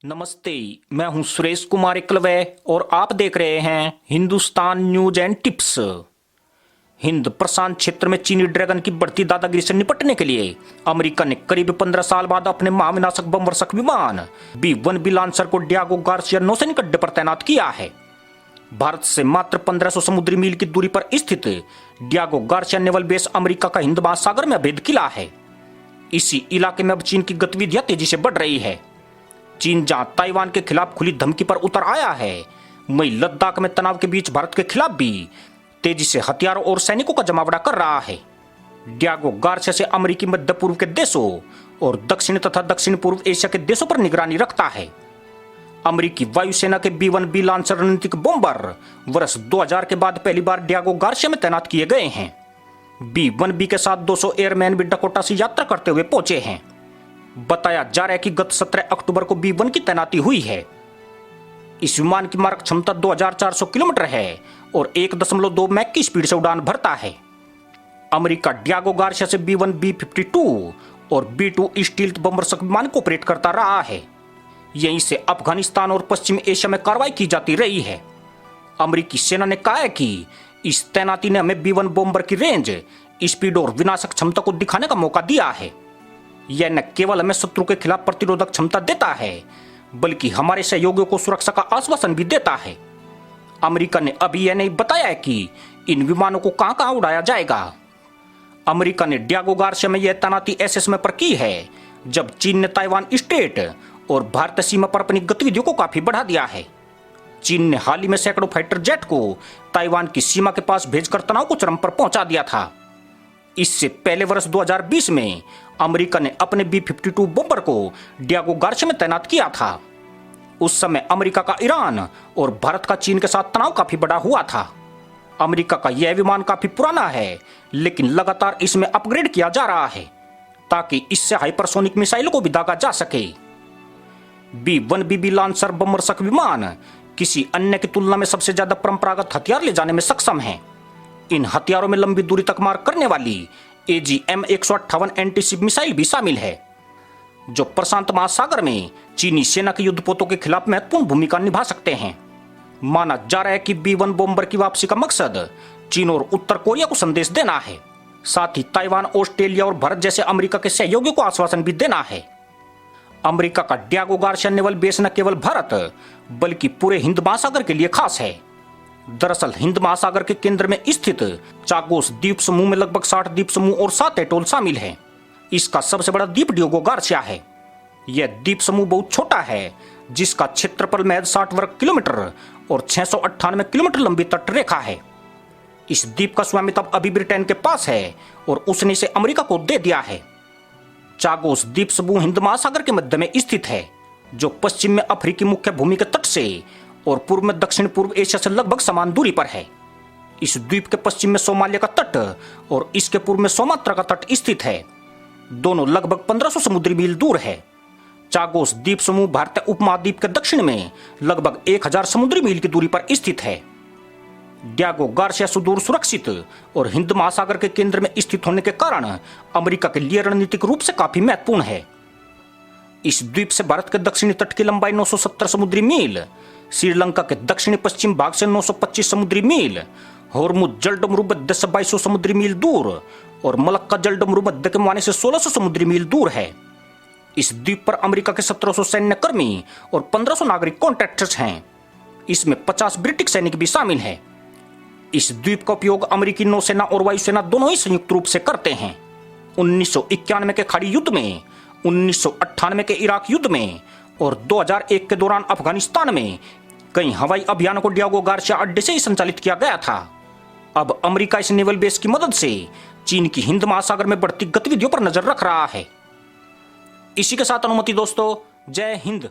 नमस्ते। मैं हूं सुरेश कुमार एकलवे और आप देख रहे हैं हिंदुस्तान न्यूज एंड टिप्स। हिंद प्रशांत क्षेत्र में चीनी ड्रैगन की बढ़ती दादागिरी से निपटने के लिए अमेरिका ने करीब 15 साल बाद अपने महाविनाशक बमवर्षक विमान B-1B लांचर को डियागो गार्सिया नौसैनिक अड्डे पर तैनात किया है। भारत से मात्र 1500 समुद्री मील की दूरी पर स्थित Diego Garcia naval base America का हिंद महासागर में अभेद किला है। इसी इलाके में अब चीन की गतिविधियां तेजी से बढ़ रही है। चीन जहां ताइवान के खिलाफ खुली धमकी पर उतर आया है, वहीं लद्दाख में तनाव के बीच भारत के खिलाफ भी तेजी से हथियारों और सैनिकों का जमावड़ा कर रहा है। डियागो गार्सिया से अमेरिकी मध्य पूर्व के देशों और दक्षिण तथा दक्षिण पूर्व एशिया के देशों पर निगरानी रखता है। अमेरिकी वायुसेना के B-1B लांचर रणनीतिक बॉम्बर वर्ष 2000 के बाद पहली बार डियागो गार्सिया में तैनात किए गए हैं। B-1B के साथ 200 एयरमैन भी डकोटा से यात्रा करते हुए पहुंचे हैं। बताया जा रहा है कि गत 17 अक्टूबर को B-1 की तैनाती हुई है। इस विमान की मारक क्षमता 2400 किलोमीटर है और 1.2 मैक की स्पीड से उड़ान भरता है। अमेरिका डियागो गार्सिया से B-1, B-52 और B-2 स्टील्थ बमवर्षक विमान को ऑपरेट करता रहा है। यहीं से अफगानिस्तान और पश्चिम एशिया में कार्रवाई की जाती रही है। अमेरिकी सेना ने कहा है कि इस तैनाती ने हमें B-1 बॉम्बर की रेंज, स्पीड और विनाशक क्षमता को दिखाने का मौका दिया है। यह न केवल हमें शत्रु के खिलाफ प्रतिरोधक क्षमता देता है, बल्कि हमारे सहयोगियों को सुरक्षा का आश्वासन भी देता है। अमेरिका ने अभी यह नहीं बताया है कि इन विमानों को कहां कहां उड़ाया जाएगा। अमेरिका ने डियागो गार्सिया में यह तैनाती ऐसे समय पर की है जब चीन ने ताइवान स्ट्रेट और भारतीय सीमा पर अपनी गतिविधियों को काफी बढ़ा दिया है। चीन ने हाल ही में सैकड़ों फाइटर जेट को ताइवान की सीमा के पास भेजकर तनाव को चरम पर पहुंचा दिया था। इससे पहले वर्ष 2020 में अमेरिका ने अपने B-52 बॉम्बर को डियागो गार्सिया में तैनात किया था। उस समय अमेरिका का ईरान और भारत का चीन के साथ तनाव काफी बढ़ा हुआ था। अमेरिका का यह विमान काफी पुराना है, लेकिन लगातार इसमें अपग्रेड किया जा रहा है ताकि इससे हाइपरसोनिक मिसाइलों को भी दागा जा सके। B-1BB लांचर बमवर्षक विमान किसी अन्य की तुलना में सबसे ज्यादा परंपरागत हथियार ले जाने में सक्षम है। इन हथियारों में लंबी दूरी तक मार करने वाली AGM-158 एंटीशिप मिसाइल भी शामिल है, जो प्रशांत महासागर में चीनी सेना के युद्धपोतों के खिलाफ महत्वपूर्ण भूमिका निभा सकते हैं। माना जा रहा है कि B-1 बॉम्बर की वापसी का मकसद चीन और उत्तर कोरिया को संदेश देना है, साथ ही ताइवान, ऑस्ट्रेलिया और भारत जैसे अमेरिका के सहयोगियों को आश्वासन भी देना है। अमेरिका का डियागो गार्सिया नेवल बेस न केवल भारत बल्कि पूरे हिंद महासागर के लिए खास है। दरअसल हिंद महासागर के केंद्र में स्थित चागोस द्वीप समूह में लगभग 60 द्वीप समूह और 7 एटोल शामिल हैं। इसका सबसे बड़ा द्वीप डियागो गार्सिया है। यह द्वीप समूह बहुत छोटा है, जिसका क्षेत्रफल महज 60 वर्ग किलोमीटर और 698 किलोमीटर लंबी तट रेखा है। इस द्वीप का स्वामित्व अभी ब्रिटेन के पास है और उसने इसे अमेरिका को दे दिया है। चागोस द्वीप समूह हिंद महासागर के मध्य में स्थित है, जो पश्चिम में अफ्रीकी मुख्य भूमि के तट से और पूर्व में दक्षिण पूर्व एशिया से लगभग समान दूरी पर है। इस द्वीप के पश्चिम में सोमालिया का तट और इसके पूर्व में सोमात्रा का तट स्थित है। दोनों लगभग 1500 समुद्री मील दूर है। चागोस द्वीप समूह भारतीय उपमहाद्वीप के दक्षिण में लगभग 1000 समुद्री मील की दूरी पर स्थित है। डियागो गार्सिया सुदूर, सुरक्षित और हिंद महासागर के केंद्र में स्थित होने के कारण अमेरिका के लिए रणनीतिक रूप से काफी महत्वपूर्ण है। इस द्वीप से भारत के दक्षिणी तट की लंबाई 970 समुद्री मील, श्रीलंका के दक्षिणी पश्चिम भाग से 925 समुद्री मील, होर्मुज जलडमरू मध्य से 2200 समुद्री मील दूर और मलक्का जलडमरू मध्य के मुहाने से 1600 समुद्री मील दूर है। इस द्वीप पर अमेरिका के 1700 सैन्य कर्मी और 1500 नागरिक कॉन्ट्रैक्टर्स हैं। इसमें 50 ब्रिटिश सैनिक भी शामिल हैं। इस द्वीप का उपयोग अमेरिकी नौसेना और वायुसेना दोनों ही संयुक्त रूप से करते हैं। 1991 के खाड़ी युद्ध में, 1998 के इराक युद्ध में और 2001 के दौरान अफगानिस्तान में कई हवाई अभियानों को डियागो गार्सिया अड्डे से ही संचालित किया गया था। अब अमेरिका इस नेवल बेस की मदद से चीन की हिंद महासागर में बढ़ती गतिविधियों पर नजर रख रहा है। इसी के साथ अनुमति दोस्तों, जय हिंद।